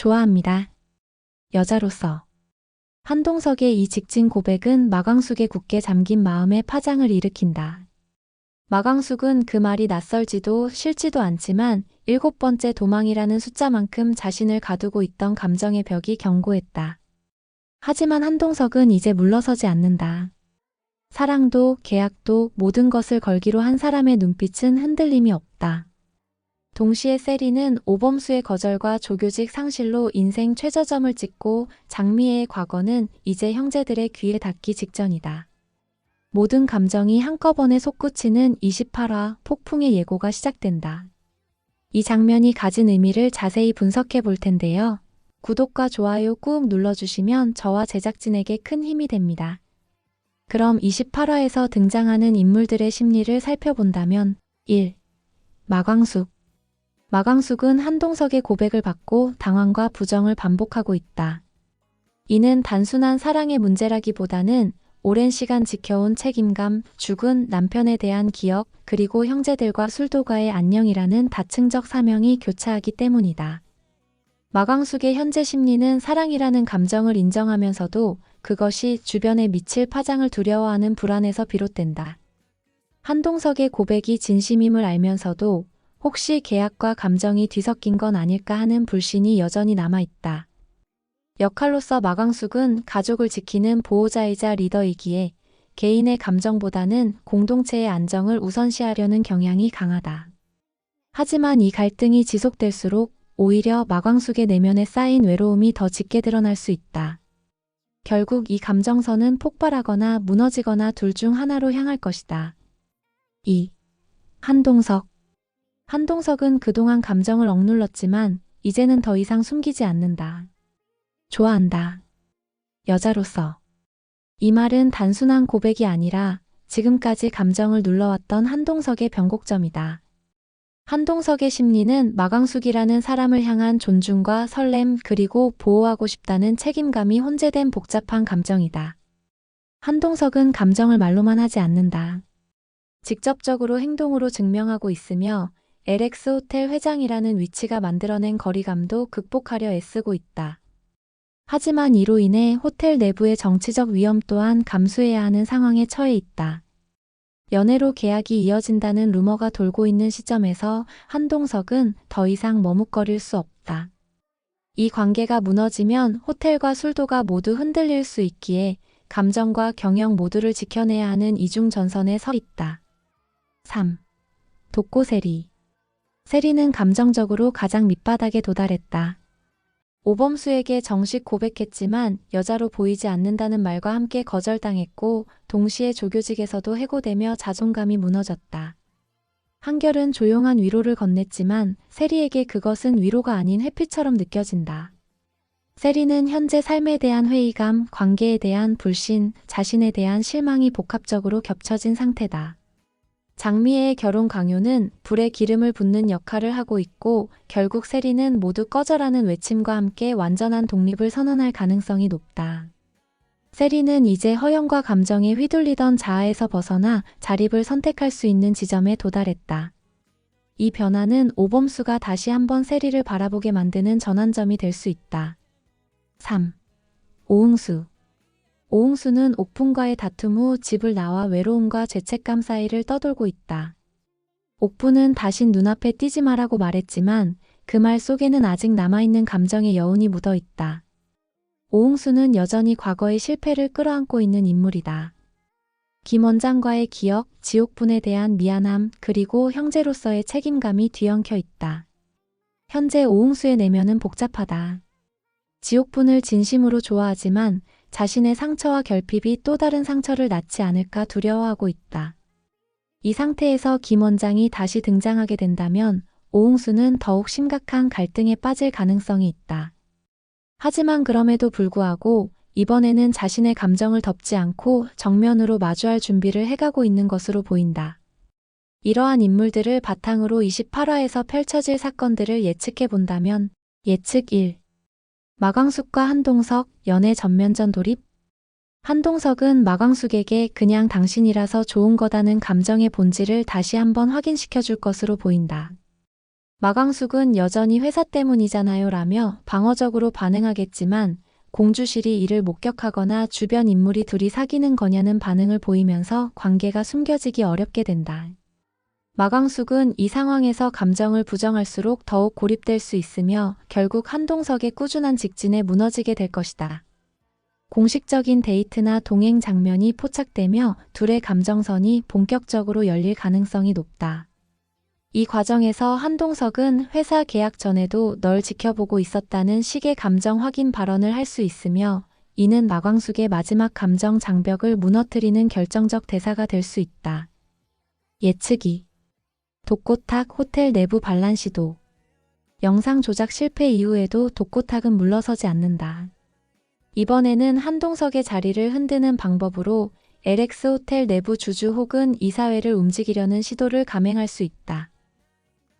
좋아합니다. 여자로서. 한동석의 이 직진 고백은 마광숙의 굳게 잠긴 마음에 파장을 일으킨다. 마광숙은 그 말이 낯설지도 싫지도 않지만 7번째 도망이라는 숫자만큼 자신을 가두고 있던 감정의 벽이 견고했다. 하지만 한동석은 이제 물러서지 않는다. 사랑도 계약도 모든 것을 걸기로 한 사람의 눈빛은 흔들림이 없다. 동시에 세리는 오범수의 거절과 조교직 상실로 인생 최저점을 찍고 장미애의 과거는 이제 형제들의 귀에 닿기 직전이다. 모든 감정이 한꺼번에 솟구치는 28화 폭풍의 예고가 시작된다. 이 장면이 가진 의미를 자세히 분석해 볼 텐데요. 구독과 좋아요 꾹 눌러주시면 저와 제작진에게 큰 힘이 됩니다. 그럼 28화에서 등장하는 인물들의 심리를 살펴본다면 1. 마광숙. 마광숙은 한동석의 고백을 받고 당황과 부정을 반복하고 있다. 이는 단순한 사랑의 문제라기보다는 오랜 시간 지켜온 책임감, 죽은 남편에 대한 기억, 그리고 형제들과 술도가의 안녕이라는 다층적 사명이 교차하기 때문이다. 마광숙의 현재 심리는 사랑이라는 감정을 인정하면서도 그것이 주변에 미칠 파장을 두려워하는 불안에서 비롯된다. 한동석의 고백이 진심임을 알면서도 혹시 계약과 감정이 뒤섞인 건 아닐까 하는 불신이 여전히 남아있다. 역할로서 마광숙은 가족을 지키는 보호자이자 리더이기에 개인의 감정보다는 공동체의 안정을 우선시하려는 경향이 강하다. 하지만 이 갈등이 지속될수록 오히려 마광숙의 내면에 쌓인 외로움이 더 짙게 드러날 수 있다. 결국 이 감정선은 폭발하거나 무너지거나 둘 중 하나로 향할 것이다. 2. 한동석. 한동석은 그동안 감정을 억눌렀지만 이제는 더 이상 숨기지 않는다. 좋아한다. 여자로서. 이 말은 단순한 고백이 아니라 지금까지 감정을 눌러왔던 한동석의 변곡점이다. 한동석의 심리는 마광숙이라는 사람을 향한 존중과 설렘 그리고 보호하고 싶다는 책임감이 혼재된 복잡한 감정이다. 한동석은 감정을 말로만 하지 않는다. 직접적으로 행동으로 증명하고 있으며 LX 호텔 회장이라는 위치가 만들어낸 거리감도 극복하려 애쓰고 있다. 하지만 이로 인해 호텔 내부의 정치적 위험 또한 감수해야 하는 상황에 처해 있다. 연애로 계약이 이어진다는 루머가 돌고 있는 시점에서 한동석은 더 이상 머뭇거릴 수 없다. 이 관계가 무너지면 호텔과 술도가 모두 흔들릴 수 있기에 감정과 경영 모두를 지켜내야 하는 이중전선에 서 있다. 3. 독고세리. 세리는 감정적으로 가장 밑바닥에 도달했다. 오범수에게 정식 고백했지만 여자로 보이지 않는다는 말과 함께 거절당했고 동시에 조교직에서도 해고되며 자존감이 무너졌다. 한결은 조용한 위로를 건넸지만 세리에게 그것은 위로가 아닌 회피처럼 느껴진다. 세리는 현재 삶에 대한 회의감, 관계에 대한 불신, 자신에 대한 실망이 복합적으로 겹쳐진 상태다. 장미애의 결혼 강요는 불에 기름을 붓는 역할을 하고 있고 결국 세리는 모두 꺼져라는 외침과 함께 완전한 독립을 선언할 가능성이 높다. 세리는 이제 허영과 감정에 휘둘리던 자아에서 벗어나 자립을 선택할 수 있는 지점에 도달했다. 이 변화는 오범수가 다시 한번 세리를 바라보게 만드는 전환점이 될 수 있다. 3. 오응수. 오응수는 옥분과의 다툼 후 집을 나와 외로움과 죄책감 사이를 떠돌고 있다. 옥분은 다신 눈앞에 띄지 마라고 말했지만 그 말 속에는 아직 남아있는 감정의 여운이 묻어 있다. 오응수는 여전히 과거의 실패를 끌어안고 있는 인물이다. 김 원장과의 기억, 지옥분에 대한 미안함, 그리고 형제로서의 책임감이 뒤엉켜 있다. 현재 오응수의 내면은 복잡하다. 지옥분을 진심으로 좋아하지만 자신의 상처와 결핍이 또 다른 상처를 낳지 않을까 두려워하고 있다. 이 상태에서 김 원장이 다시 등장하게 된다면 오응수는 더욱 심각한 갈등에 빠질 가능성이 있다. 하지만 그럼에도 불구하고 이번에는 자신의 감정을 덮지 않고 정면으로 마주할 준비를 해가고 있는 것으로 보인다. 이러한 인물들을 바탕으로 28화에서 펼쳐질 사건들을 예측해 본다면 예측 1. 마광숙과 한동석, 연애 전면전 돌입? 한동석은 마광숙에게 그냥 당신이라서 좋은 거다는 감정의 본질을 다시 한번 확인시켜 줄 것으로 보인다. 마광숙은 여전히 회사 때문이잖아요 라며 방어적으로 반응하겠지만 공주실이 이를 목격하거나 주변 인물이 둘이 사귀는 거냐는 반응을 보이면서 관계가 숨겨지기 어렵게 된다. 마광숙은 이 상황에서 감정을 부정할수록 더욱 고립될 수 있으며 결국 한동석의 꾸준한 직진에 무너지게 될 것이다. 공식적인 데이트나 동행 장면이 포착되며 둘의 감정선이 본격적으로 열릴 가능성이 높다. 이 과정에서 한동석은 회사 계약 전에도 널 지켜보고 있었다는 식의 감정 확인 발언을 할 수 있으며 이는 마광숙의 마지막 감정 장벽을 무너뜨리는 결정적 대사가 될 수 있다. 예측이 독고탁 호텔 내부 반란 시도. 영상 조작 실패 이후에도 독고탁은 물러서지 않는다. 이번에는 한동석의 자리를 흔드는 방법으로 LX 호텔 내부 주주 혹은 이사회를 움직이려는 시도를 감행할 수 있다.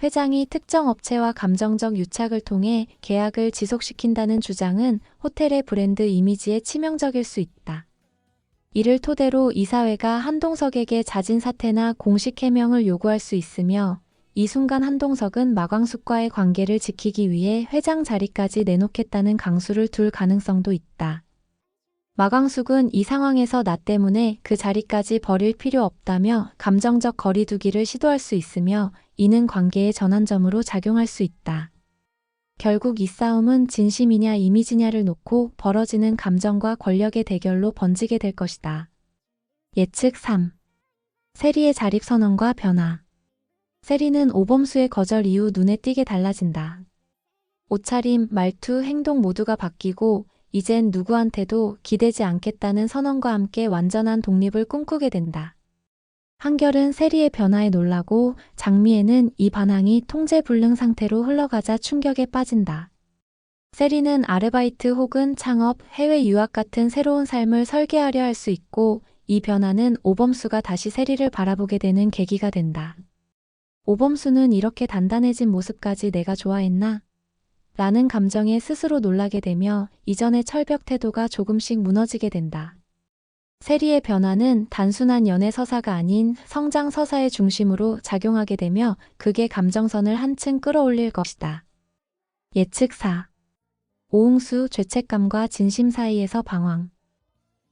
회장이 특정 업체와 감정적 유착을 통해 계약을 지속시킨다는 주장은 호텔의 브랜드 이미지에 치명적일 수 있다. 이를 토대로 이사회가 한동석에게 자진 사퇴나 공식 해명을 요구할 수 있으며 이 순간 한동석은 마광숙과의 관계를 지키기 위해 회장 자리까지 내놓겠다는 강수를 둘 가능성도 있다. 마광숙은 이 상황에서 나 때문에 그 자리까지 버릴 필요 없다며 감정적 거리두기를 시도할 수 있으며 이는 관계의 전환점으로 작용할 수 있다. 결국 이 싸움은 진심이냐 이미지냐를 놓고 벌어지는 감정과 권력의 대결로 번지게 될 것이다. 예측 3. 세리의 자립선언과 변화. 세리는 오범수의 거절 이후 눈에 띄게 달라진다. 옷차림, 말투, 행동 모두가 바뀌고 이젠 누구한테도 기대지 않겠다는 선언과 함께 완전한 독립을 꿈꾸게 된다. 한결은 세리의 변화에 놀라고 장미애는 이 반항이 통제불능 상태로 흘러가자 충격에 빠진다. 세리는 아르바이트 혹은 창업, 해외 유학 같은 새로운 삶을 설계하려 할 수 있고 이 변화는 오범수가 다시 세리를 바라보게 되는 계기가 된다. 오범수는 이렇게 단단해진 모습까지 내가 좋아했나? 라는 감정에 스스로 놀라게 되며 이전의 철벽 태도가 조금씩 무너지게 된다. 세리의 변화는 단순한 연애 서사가 아닌 성장 서사의 중심으로 작용하게 되며 극의 감정선을 한층 끌어올릴 것이다. 예측 4. 오응수 죄책감과 진심 사이에서 방황.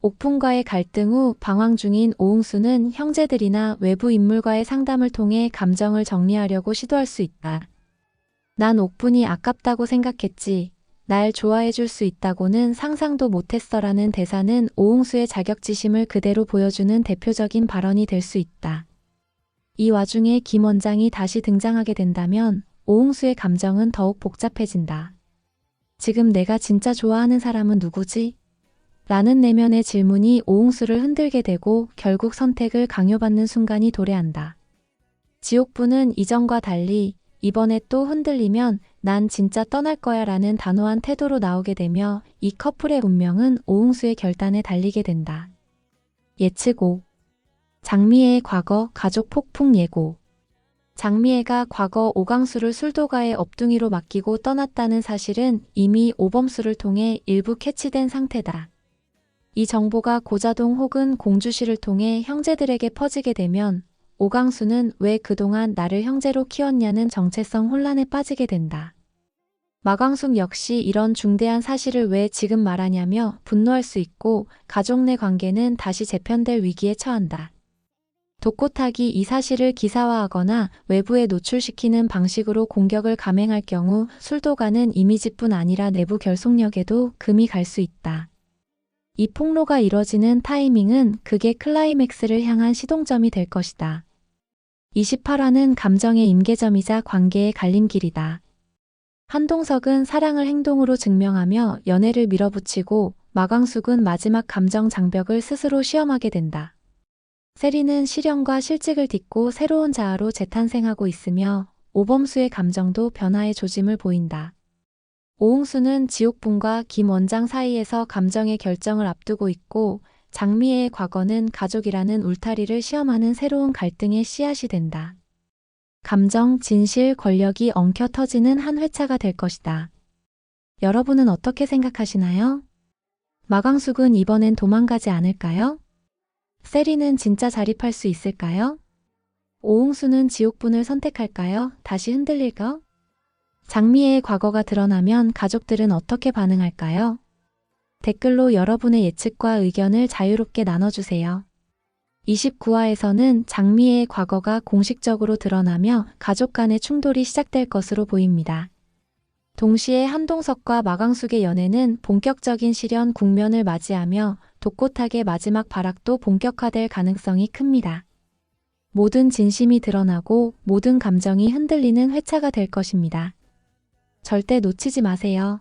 옥풍과의 갈등 후 방황 중인 오응수는 형제들이나 외부 인물과의 상담을 통해 감정을 정리하려고 시도할 수 있다. 난 옥분이 아깝다고 생각했지. 날 좋아해 줄 수 있다고는 상상도 못했어라는 대사는 오응수의 자격지심을 그대로 보여주는 대표적인 발언이 될 수 있다. 이 와중에 김 원장이 다시 등장하게 된다면 오응수의 감정은 더욱 복잡해진다. 지금 내가 진짜 좋아하는 사람은 누구지? 라는 내면의 질문이 오응수를 흔들게 되고 결국 선택을 강요받는 순간이 도래한다. 지옥부는 이전과 달리 이번에 또 흔들리면 난 진짜 떠날 거야 라는 단호한 태도로 나오게 되며 이 커플의 운명은 오응수의 결단에 달리게 된다. 예측 5. 장미애의 과거 가족 폭풍 예고. 장미애가 과거 오강수를 술도가의 업둥이로 맡기고 떠났다는 사실은 이미 오범수를 통해 일부 캐치된 상태다. 이 정보가 고자동 혹은 공주실을 통해 형제들에게 퍼지게 되면 오강수는 왜 그동안 나를 형제로 키웠냐는 정체성 혼란에 빠지게 된다. 마광숙 역시 이런 중대한 사실을 왜 지금 말하냐며 분노할 수 있고 가족 내 관계는 다시 재편될 위기에 처한다. 독고탁이 이 사실을 기사화하거나 외부에 노출시키는 방식으로 공격을 감행할 경우 술도가는 이미지뿐 아니라 내부 결속력에도 금이 갈 수 있다. 이 폭로가 이뤄지는 타이밍은 극의 클라이맥스를 향한 시동점이 될 것이다. 28화는 감정의 임계점이자 관계의 갈림길이다. 한동석은 사랑을 행동으로 증명하며 연애를 밀어붙이고 마광숙은 마지막 감정 장벽을 스스로 시험하게 된다. 세리는 실현과 실직을 딛고 새로운 자아로 재탄생하고 있으며 오범수의 감정도 변화의 조짐을 보인다. 오응수는 지옥분과 김 원장 사이에서 감정의 결정을 앞두고 있고 장미애의 과거는 가족이라는 울타리를 시험하는 새로운 갈등의 씨앗이 된다. 감정, 진실, 권력이 엉켜 터지는 한 회차가 될 것이다. 여러분은 어떻게 생각하시나요? 마광숙은 이번엔 도망가지 않을까요? 세리는 진짜 자립할 수 있을까요? 오응수는 지옥분을 선택할까요? 다시 흔들릴까? 장미애의 과거가 드러나면 가족들은 어떻게 반응할까요? 댓글로 여러분의 예측과 의견을 자유롭게 나눠주세요. 29화에서는 장미애의 과거가 공식적으로 드러나며 가족 간의 충돌이 시작될 것으로 보입니다. 동시에 한동석과 마광숙의 연애는 본격적인 실현 국면을 맞이하며 독고탁의 마지막 발악도 본격화될 가능성이 큽니다. 모든 진심이 드러나고 모든 감정이 흔들리는 회차가 될 것입니다. 절대 놓치지 마세요.